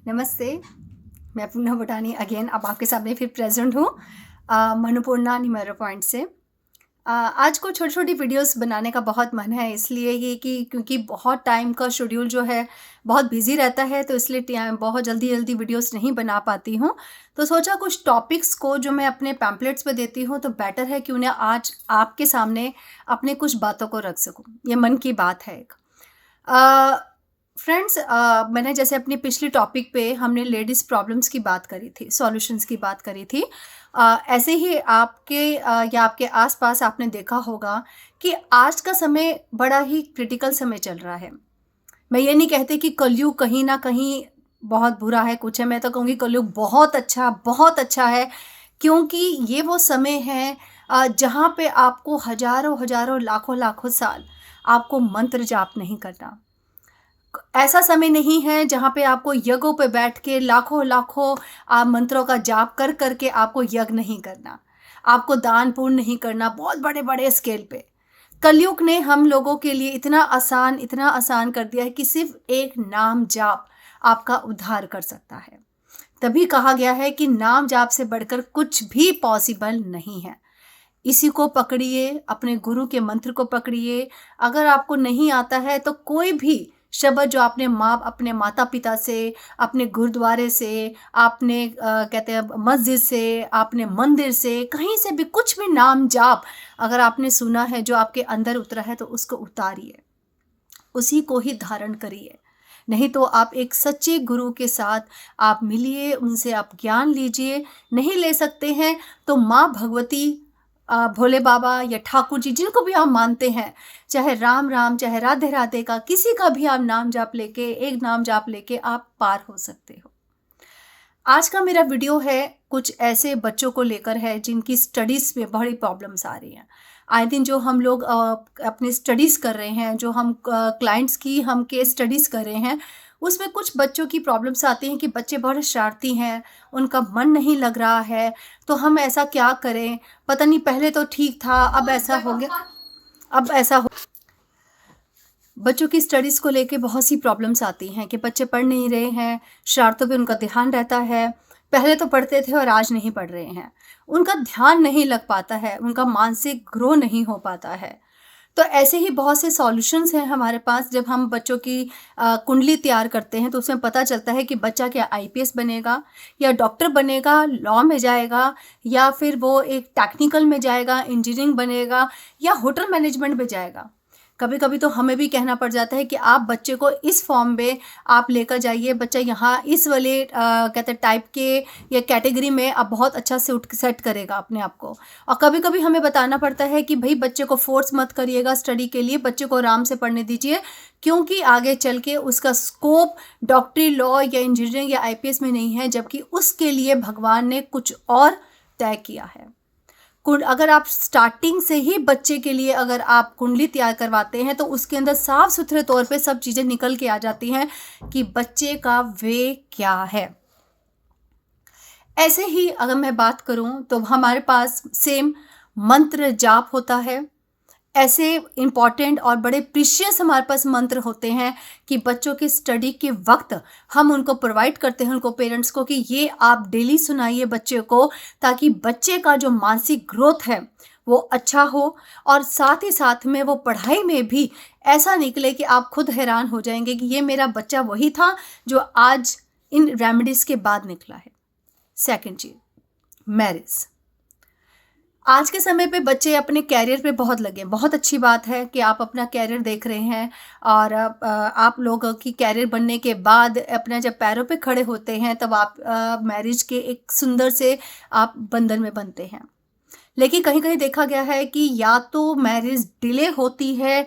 नमस्ते, मैं पूनम भटानी अगेन अब आपके सामने फिर प्रेजेंट हूँ मनुपूर्णा न्यूमेरो पॉइंट से। आज को छोटी छोटी वीडियोस बनाने का बहुत मन है, इसलिए ये कि क्योंकि बहुत टाइम का शेड्यूल जो है बहुत बिजी रहता है, तो इसलिए बहुत जल्दी जल्दी वीडियोस नहीं बना पाती हूँ। तो सोचा कुछ टॉपिक्स को जो मैं अपने पैम्पलेट्स पे देती हूँ तो बेटर है कि उन्हें आज आपके सामने अपने कुछ बातों को रख सकूँ। ये मन की बात है एक। फ्रेंड्स, मैंने जैसे अपनी पिछली टॉपिक पे हमने लेडीज़ प्रॉब्लम्स की बात करी थी, सॉल्यूशंस की बात करी थी। ऐसे ही आपके या आपके आसपास आपने देखा होगा कि आज का समय बड़ा ही क्रिटिकल समय चल रहा है। मैं ये नहीं कहती कि कलयुग कहीं ना कहीं बहुत बुरा है, कुछ है। मैं तो कहूँगी कलयुग बहुत अच्छा है, क्योंकि ये वो समय है जहाँ पे आपको हजारों हजारों लाखों लाखों साल आपको मंत्र जाप नहीं करना। ऐसा समय नहीं है जहाँ पे आपको यज्ञों पे बैठ के लाखों लाखों आप मंत्रों का जाप कर करके आपको यज्ञ नहीं करना, आपको दान पुण्य नहीं करना बहुत बड़े बड़े स्केल पे। कलयुग ने हम लोगों के लिए इतना आसान कर दिया है कि सिर्फ एक नाम जाप आपका उद्धार कर सकता है। तभी कहा गया है कि नाम जाप से बढ़कर कुछ भी पॉसिबल नहीं है। इसी को पकड़िए, अपने गुरु के मंत्र को पकड़िए। अगर आपको नहीं आता है तो कोई भी शब्द जो आपने अपने माता पिता से, अपने गुरुद्वारे से, आपने कहते हैं मस्जिद से, आपने मंदिर से, कहीं से भी कुछ भी नाम जाप अगर आपने सुना है जो आपके अंदर उतरा है तो उसको उतारिए, उसी को ही धारण करिए। नहीं तो आप एक सच्चे गुरु के साथ आप मिलिए, उनसे आप ज्ञान लीजिए। नहीं ले सकते हैं तो माँ भगवती, भोले बाबा या ठाकुर जी, जिनको भी आप मानते हैं, चाहे राम राम चाहे राधे राधे का किसी का भी आप नाम जाप लेके, एक नाम जाप लेके आप पार हो सकते हो। आज का मेरा वीडियो है कुछ ऐसे बच्चों को लेकर है जिनकी स्टडीज़ में बड़ी प्रॉब्लम्स आ रही हैं। आए दिन जो हम लोग अपनी स्टडीज़ कर रहे हैं, जो हम क्लाइंट्स की हम केस स्टडीज़ कर रहे हैं, उसमें कुछ बच्चों की प्रॉब्लम्स आती हैं कि बच्चे बहुत शरारती हैं, उनका मन नहीं लग रहा है। तो हम ऐसा क्या करें, पता नहीं, पहले तो ठीक था, अब ऐसा हो गया, अब ऐसा हो। बच्चों की स्टडीज़ को लेके बहुत सी प्रॉब्लम्स आती हैं कि बच्चे पढ़ नहीं रहे हैं, शरारतों पे उनका ध्यान रहता है। पहले तो पढ़ते थे और आज नहीं पढ़ रहे हैं, उनका ध्यान नहीं लग पाता है, उनका मानसिक ग्रो नहीं हो पाता है। तो ऐसे ही बहुत से सॉल्यूशंस हैं हमारे पास। जब हम बच्चों की कुंडली तैयार करते हैं तो उसमें पता चलता है कि बच्चा क्या आईपीएस बनेगा या डॉक्टर बनेगा, लॉ में जाएगा, या फिर वो एक टेक्निकल में जाएगा, इंजीनियरिंग बनेगा, या होटल मैनेजमेंट में जाएगा। कभी कभी तो हमें भी कहना पड़ जाता है कि आप बच्चे को इस फॉर्म में आप लेकर जाइए, बच्चा यहाँ इस वाले कहते हैं टाइप के या कैटेगरी में अब बहुत अच्छा से सेट करेगा अपने आप को। और कभी कभी हमें बताना पड़ता है कि भाई बच्चे को फोर्स मत करिएगा स्टडी के लिए, बच्चे को आराम से पढ़ने दीजिए, क्योंकि आगे चल के उसका स्कोप डॉक्टरी, लॉ या इंजीनियरिंग या आईपीएस में नहीं है, जबकि उसके लिए भगवान ने कुछ और तय किया है। अगर आप स्टार्टिंग से ही बच्चे के लिए अगर आप कुंडली तैयार करवाते हैं तो उसके अंदर साफ सुथरे तौर पे सब चीज़ें निकल के आ जाती हैं कि बच्चे का वे क्या है। ऐसे ही अगर मैं बात करूं तो हमारे पास सेम मंत्र जाप होता है। ऐसे इम्पॉर्टेंट और बड़े प्रीशियस हमारे पास मंत्र होते हैं कि बच्चों की स्टडी के वक्त हम उनको प्रोवाइड करते हैं, उनको पेरेंट्स को, कि ये आप डेली सुनाइए बच्चे को, ताकि बच्चे का जो मानसिक ग्रोथ है वो अच्छा हो, और साथ ही साथ में वो पढ़ाई में भी ऐसा निकले कि आप खुद हैरान हो जाएंगे कि ये मेरा बच्चा वही था जो आज इन रेमेडीज़ के बाद निकला है। सेकेंड चीज, मैरिज। आज के समय पे बच्चे अपने कैरियर पे बहुत लगे। बहुत अच्छी बात है कि आप अपना कैरियर देख रहे हैं, और आप लोगों की कैरियर बनने के बाद अपने जब पैरों पे खड़े होते हैं तब आप मैरिज के एक सुंदर से आप बंधन में बनते हैं। लेकिन कहीं कहीं देखा गया है कि या तो मैरिज डिले होती है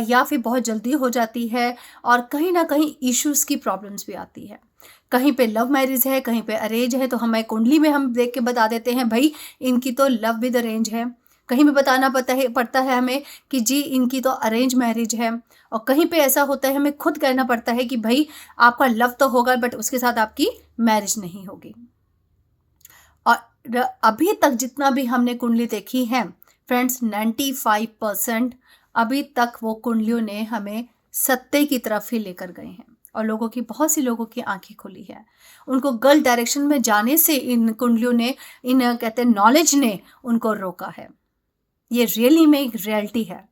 या फिर बहुत जल्दी हो जाती है, और कहीं ना कहीं इश्यूज़ की प्रॉब्लम्स भी आती है। कहीं पे लव मैरिज है, कहीं पे अरेंज है, तो हमें कुंडली में हम देख के बता देते हैं भाई इनकी तो लव विद अरेंज है। कहीं भी बताना पड़ता है हमें कि जी इनकी तो अरेंज मैरिज है। और कहीं पे ऐसा होता है हमें खुद कहना पड़ता है कि भाई आपका लव तो होगा बट उसके साथ आपकी मैरिज नहीं होगी। और अभी तक जितना भी हमने कुंडली देखी है फ्रेंड्स, 95% अभी तक वो कुंडलियों ने हमें सत्य की तरफ ही लेकर गए हैं। और लोगों की, बहुत सी लोगों की आंखें खुली है। उनको गलत डायरेक्शन में जाने से इन कुंडलियों ने, इन कहते हैं नॉलेज ने उनको रोका है। ये रियली में एक रियलिटी है।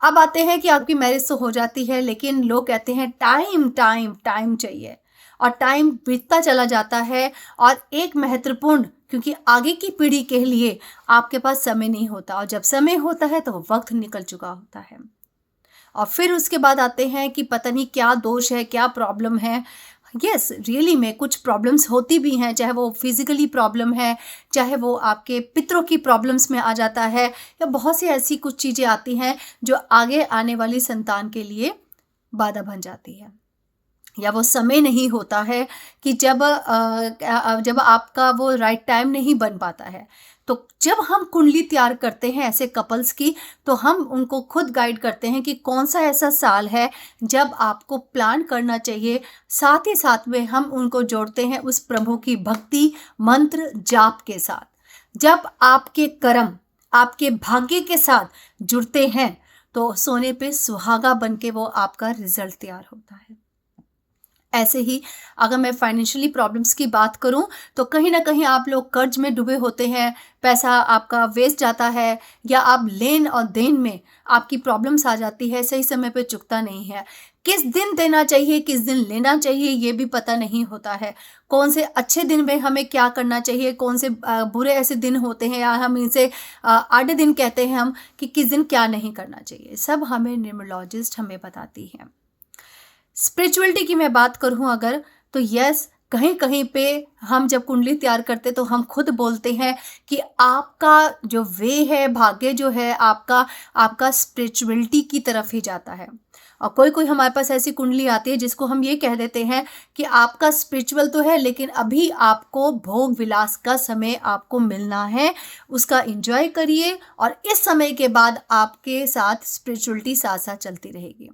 अब आते हैं कि आपकी मैरिज तो हो जाती है, लेकिन लोग कहते हैं टाइम टाइम टाइम चाहिए, और टाइम बीतता चला जाता है। और एक महत्वपूर्ण, क्योंकि आगे की पीढ़ी के लिए आपके पास समय नहीं होता, और जब समय होता है तो वक्त निकल चुका होता है। और फिर उसके बाद आते हैं कि पता नहीं क्या दोष है, क्या प्रॉब्लम है। यस, रियली में कुछ प्रॉब्लम्स होती भी हैं, चाहे वो फिजिकली प्रॉब्लम है, चाहे वो आपके पितरों की प्रॉब्लम्स में आ जाता है, या बहुत सी ऐसी कुछ चीज़ें आती हैं जो आगे आने वाली संतान के लिए बाधा बन जाती है। या वो समय नहीं होता है कि जब आपका वो राइट टाइम नहीं बन पाता है। तो जब हम कुंडली तैयार करते हैं ऐसे कपल्स की, तो हम उनको खुद गाइड करते हैं कि कौन सा ऐसा साल है जब आपको प्लान करना चाहिए। साथ ही साथ में हम उनको जोड़ते हैं उस प्रभु की भक्ति मंत्र जाप के साथ। जब आपके कर्म आपके भाग्य के साथ जुड़ते हैं तो सोने पे सुहागा बन के वो आपका रिजल्ट तैयार होता है। ऐसे ही अगर मैं फाइनेंशियली प्रॉब्लम्स की बात करूं, तो कहीं ना कहीं आप लोग कर्ज में डूबे होते हैं, पैसा आपका वेस्ट जाता है, या आप लेन और देन में आपकी प्रॉब्लम्स आ जाती है, सही समय पे चुकता नहीं है। किस दिन देना चाहिए, किस दिन लेना चाहिए, ये भी पता नहीं होता है। कौन से अच्छे दिन में हमें क्या करना चाहिए, कौन से बुरे ऐसे दिन होते हैं, या हम इनसे आधे दिन कहते हैं हम, कि किस दिन क्या नहीं करना चाहिए, सब हमें न्यूमरोलॉजिस्ट हमें बताती है। स्पिरिचुअलिटी की मैं बात करूं अगर, तो यस, कहीं कहीं पे हम जब कुंडली तैयार करते तो हम खुद बोलते हैं कि आपका जो वे है, भाग्य जो है आपका स्पिरिचुअलिटी की तरफ ही जाता है। और कोई कोई हमारे पास ऐसी कुंडली आती है जिसको हम ये कह देते हैं कि आपका स्पिरिचुअल तो है, लेकिन अभी आपको भोग विलास का समय आपको मिलना है, उसका एंजॉय करिए, और इस समय के बाद आपके साथ स्पिरिचुअलिटी साथ साथ चलती रहेगी।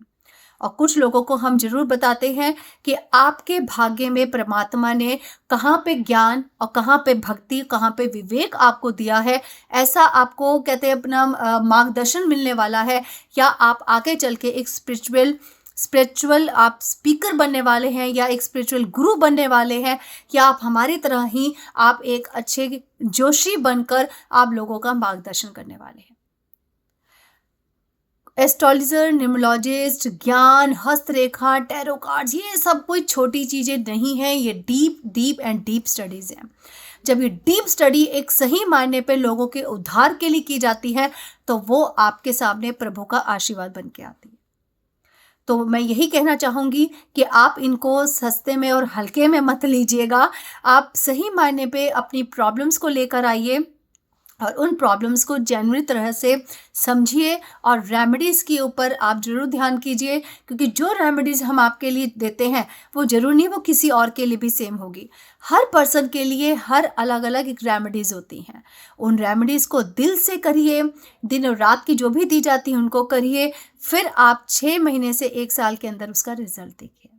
और कुछ लोगों को हम जरूर बताते हैं कि आपके भाग्य में परमात्मा ने कहाँ पे ज्ञान और कहाँ पे भक्ति, कहाँ पे विवेक आपको दिया है, ऐसा आपको कहते हैं अपना मार्गदर्शन मिलने वाला है, या आप आगे चल के एक स्पिरिचुअल आप स्पीकर बनने वाले हैं, या एक स्पिरिचुअल गुरु बनने वाले हैं, या आप हमारी तरह ही आप एक अच्छे जोशी बनकर आप लोगों का मार्गदर्शन करने वाले हैं। एस्ट्रोलॉजर, न्यूमरोलॉजिस्ट, ज्ञान, हस्तरेखा, टैरो कार्ड्स, ये सब कोई छोटी चीज़ें नहीं हैं, ये डीप स्टडीज़ हैं। जब ये डीप स्टडी एक सही मायने पे लोगों के उद्धार के लिए की जाती है, तो वो आपके सामने प्रभु का आशीर्वाद बन के आती है। तो मैं यही कहना चाहूँगी कि आप इनको सस्ते में और हल्के में मत लीजिएगा। आप सही मायने पे अपनी प्रॉब्लम्स को लेकर आइए, और उन प्रॉब्लम्स को जेन्युइन तरह से समझिए, और रेमेडीज़ के ऊपर आप ज़रूर ध्यान कीजिए, क्योंकि जो रेमेडीज़ हम आपके लिए देते हैं वो ज़रूर नहीं वो किसी और के लिए भी सेम होगी। हर पर्सन के लिए हर अलग अलग एक रेमेडीज़ होती हैं। उन रेमेडीज़ को दिल से करिए, दिन और रात की जो भी दी जाती है उनको करिए, फिर आप 6 महीने से 1 साल के अंदर उसका रिजल्ट देखिए।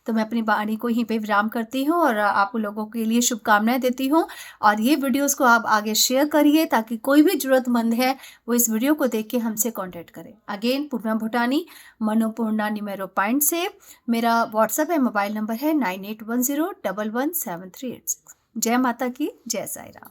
तो मैं अपनी वाणी को यहीं पे विराम करती हूँ, और आप लोगों के लिए शुभकामनाएं देती हूँ। और ये वीडियोस को आप आगे शेयर करिए, ताकि कोई भी ज़रूरतमंद है वो इस वीडियो को देख के हमसे कांटेक्ट करे। अगेन, पूर्णा भूटानी, मनोपूर्णा न्यूमेरो पॉइंट से। मेरा व्हाट्सएप है, मोबाइल नंबर है 9810117386। जय माता की, जय साई राम।